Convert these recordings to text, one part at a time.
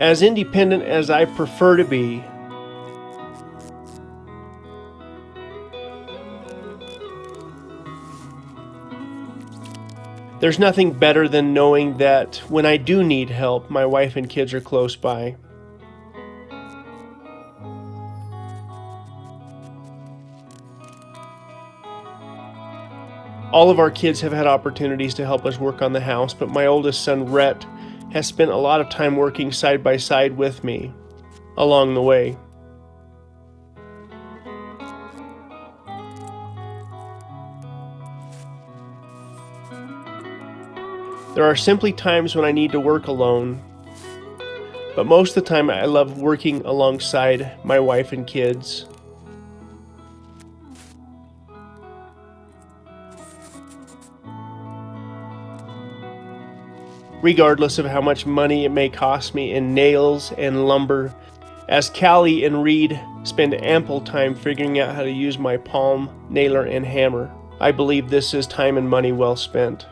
As independent as I prefer to be, there's nothing better than knowing that when I do need help, my wife and kids are close by. All of our kids have had opportunities to help us work on the house, but my oldest son, Rhett, has spent a lot of time working side by side with me along the way. There are simply times when I need to work alone, but most of the time I love working alongside my wife and kids. Regardless of how much money it may cost me in nails and lumber, as Callie and Reed spend ample time figuring out how to use my palm, nailer, and hammer, I believe this is time and money well spent.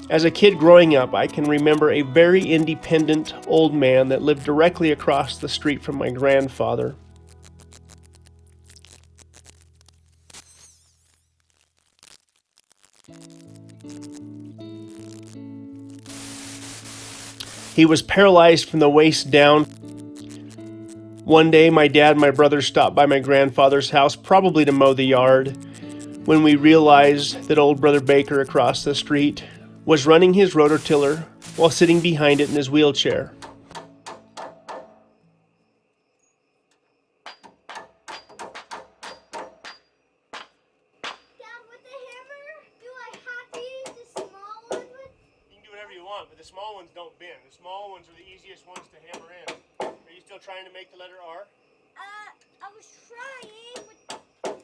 As a kid growing up, I can remember a very independent old man that lived directly across the street from my grandfather. He was paralyzed from the waist down. One day, my dad and my brother stopped by my grandfather's house, probably to mow the yard, when we realized that old Brother Baker across the street was running his rototiller while sitting behind it in his wheelchair. Dad, with the hammer, do I have to use the small one? You can do whatever you want, but the small ones don't bend. The small ones are the easiest ones to hammer in. Are you still trying to make the letter R? I was trying with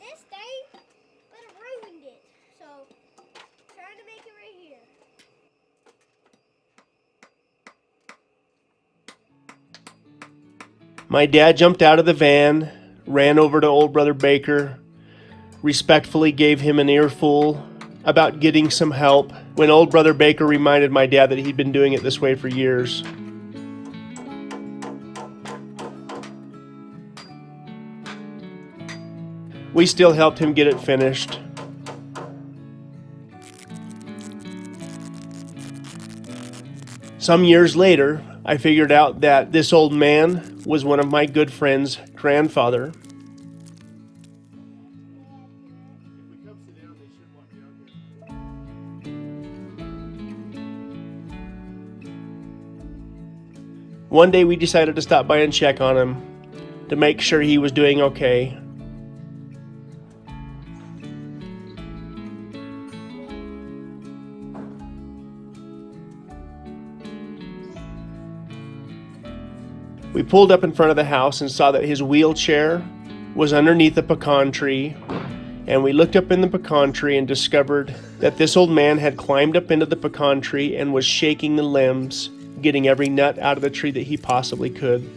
this thing, but it ruined it. So, trying to make it right here. My dad jumped out of the van, ran over to old Brother Baker, respectfully gave him an earful about getting some help, when old Brother Baker reminded my dad that he'd been doing it this way for years. We still helped him get it finished. Some years later, I figured out that this old man was one of my good friend's grandfather. One day we decided to stop by and check on him to make sure he was doing okay. We pulled up in front of the house and saw that his wheelchair was underneath the pecan tree, and we looked up in the pecan tree and discovered that this old man had climbed up into the pecan tree and was shaking the limbs, getting every nut out of the tree that he possibly could.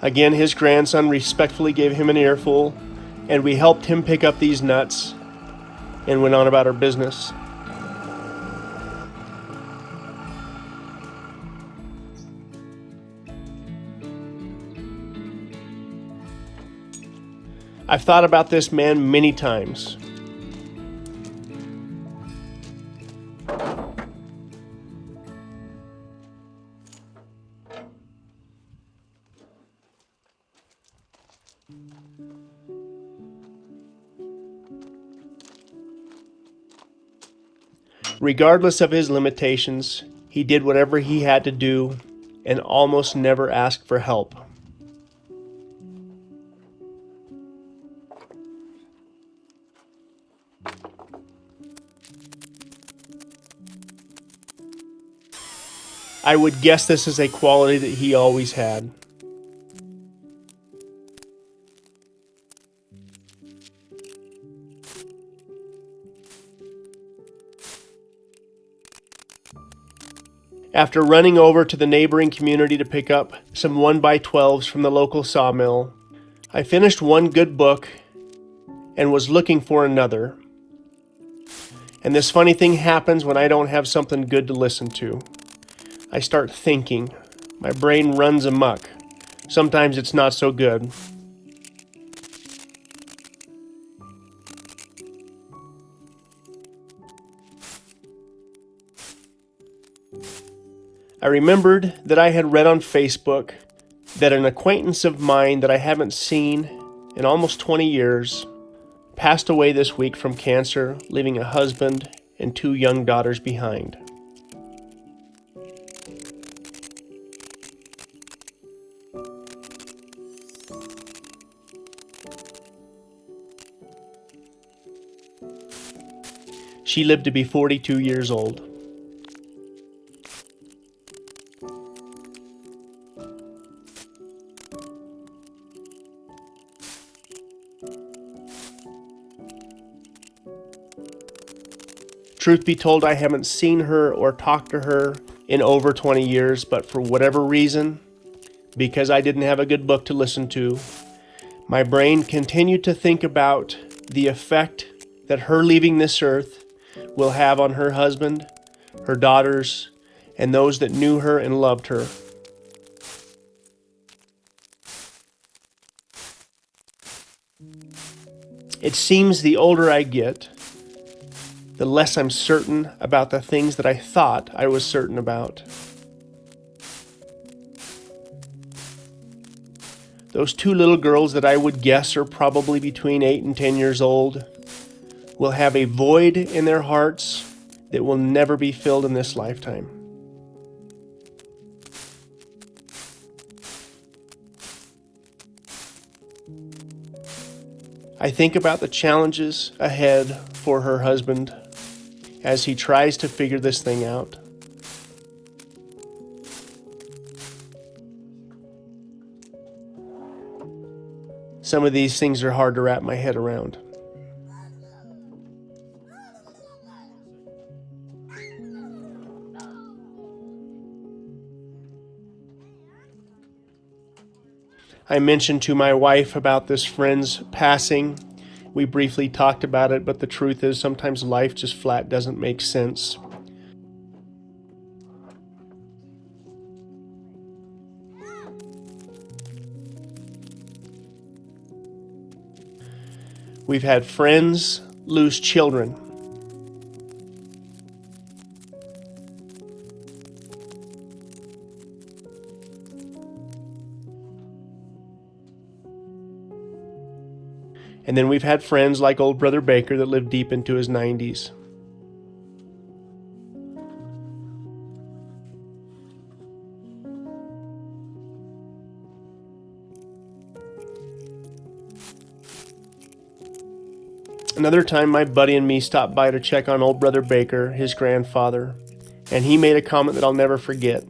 Again, his grandson respectfully gave him an earful, and we helped him pick up these nuts and went on about our business. I've thought about this man many times. Regardless of his limitations, he did whatever he had to do and almost never asked for help. I would guess this is a quality that he always had. After running over to the neighboring community to pick up some 1x12s from the local sawmill, I finished one good book and was looking for another. And this funny thing happens when I don't have something good to listen to. I start thinking. My brain runs amok. Sometimes it's not so good. I remembered that I had read on Facebook that an acquaintance of mine that I haven't seen in almost 20 years passed away this week from cancer, leaving a husband and 2 young daughters behind. She lived to be 42 years old. Truth be told, I haven't seen her or talked to her in over 20 years, but for whatever reason, because I didn't have a good book to listen to, my brain continued to think about the effect that her leaving this earth will have on her husband, her daughters, and those that knew her and loved her. It seems the older I get, the less I'm certain about the things that I thought I was certain about. Those 2 little girls that I would guess are probably between 8 and 10 years old will have a void in their hearts that will never be filled in this lifetime. I think about the challenges ahead for her husband as he tries to figure this thing out. Some of these things are hard to wrap my head around. I mentioned to my wife about this friend's passing. We briefly talked about it, but the truth is sometimes life just flat doesn't make sense. We've had friends lose children. And then we've had friends like old Brother Baker that lived deep into his 90s. Another time, my buddy and me stopped by to check on old Brother Baker, his grandfather, and he made a comment that I'll never forget.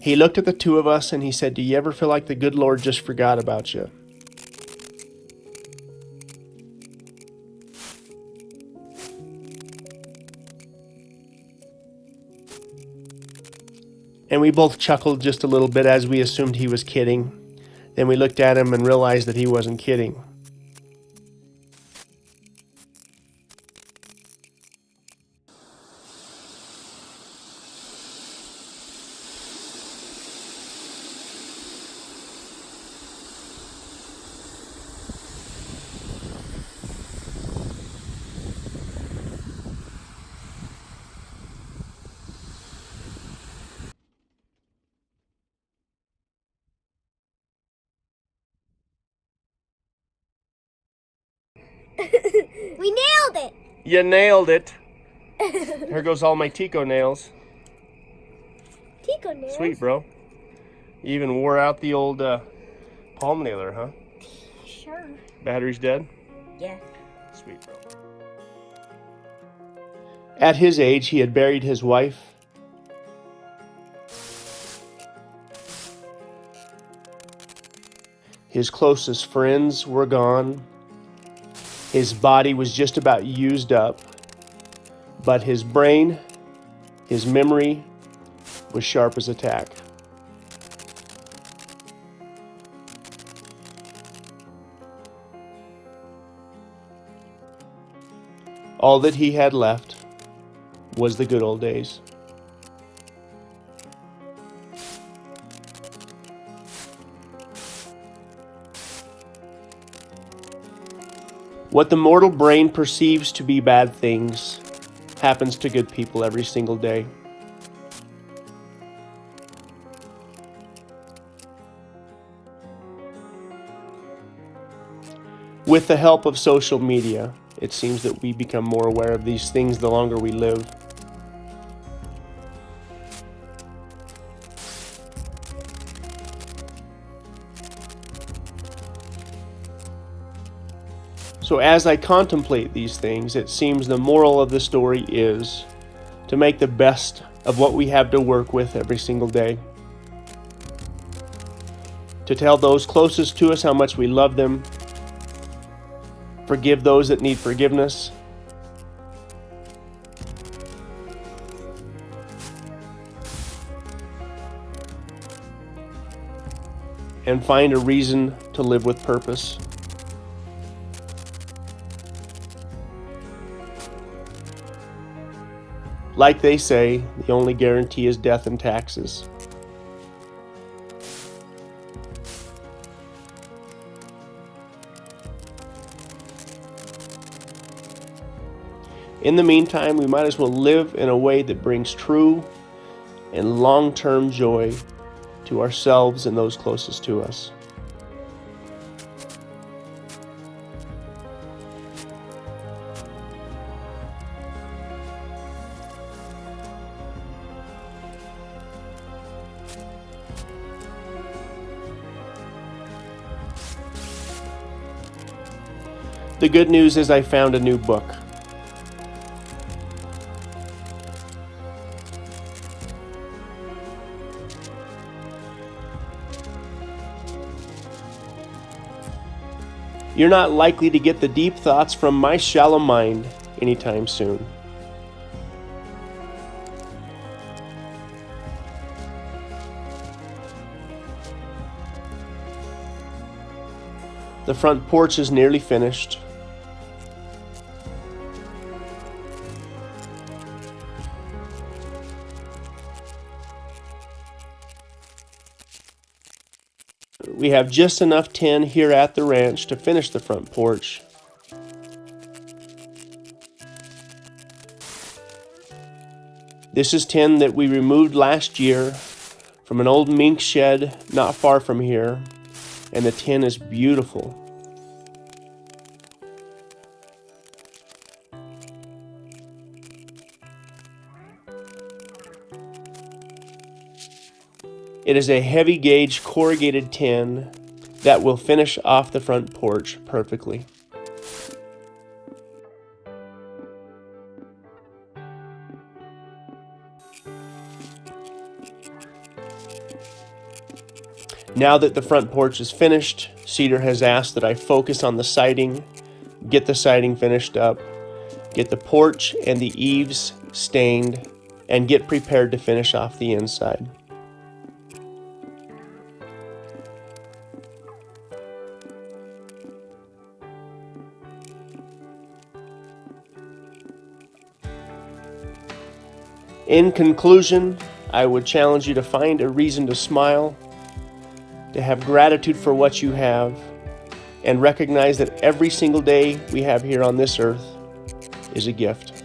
He looked at the 2 of us and he said, "Do you ever feel like the good Lord just forgot about you?" And we both chuckled just a little bit as we assumed he was kidding. Then we looked at him and realized that he wasn't kidding. We nailed it! You nailed it. Here goes all my Tico nails. Tico nails? Sweet, bro. You even wore out the old palm nailer, huh? Sure. Battery's dead? Yeah. Sweet, bro. At his age, he had buried his wife, His closest friends were gone. His body was just about used up, but his brain, his memory, was sharp as a tack. All that he had left was the good old days. What the mortal brain perceives to be bad things happens to good people every single day. With the help of social media, it seems that we become more aware of these things the longer we live. So as I contemplate these things, it seems the moral of the story is to make the best of what we have to work with every single day. To tell those closest to us how much we love them. Forgive those that need forgiveness. And find a reason to live with purpose. Like they say, the only guarantee is death and taxes. In the meantime, we might as well live in a way that brings true and long-term joy to ourselves and those closest to us. The good news is I found a new book. You're not likely to get the deep thoughts from my shallow mind anytime soon. The front porch is nearly finished. We have just enough tin here at the ranch to finish the front porch. This is tin that we removed last year from an old mink shed not far from here, and the tin is beautiful. It is a heavy gauge corrugated tin that will finish off the front porch perfectly. Now that the front porch is finished, Cedar has asked that I focus on the siding, get the siding finished up, get the porch and the eaves stained, and get prepared to finish off the inside. In conclusion, I would challenge you to find a reason to smile, to have gratitude for what you have, and recognize that every single day we have here on this earth is a gift.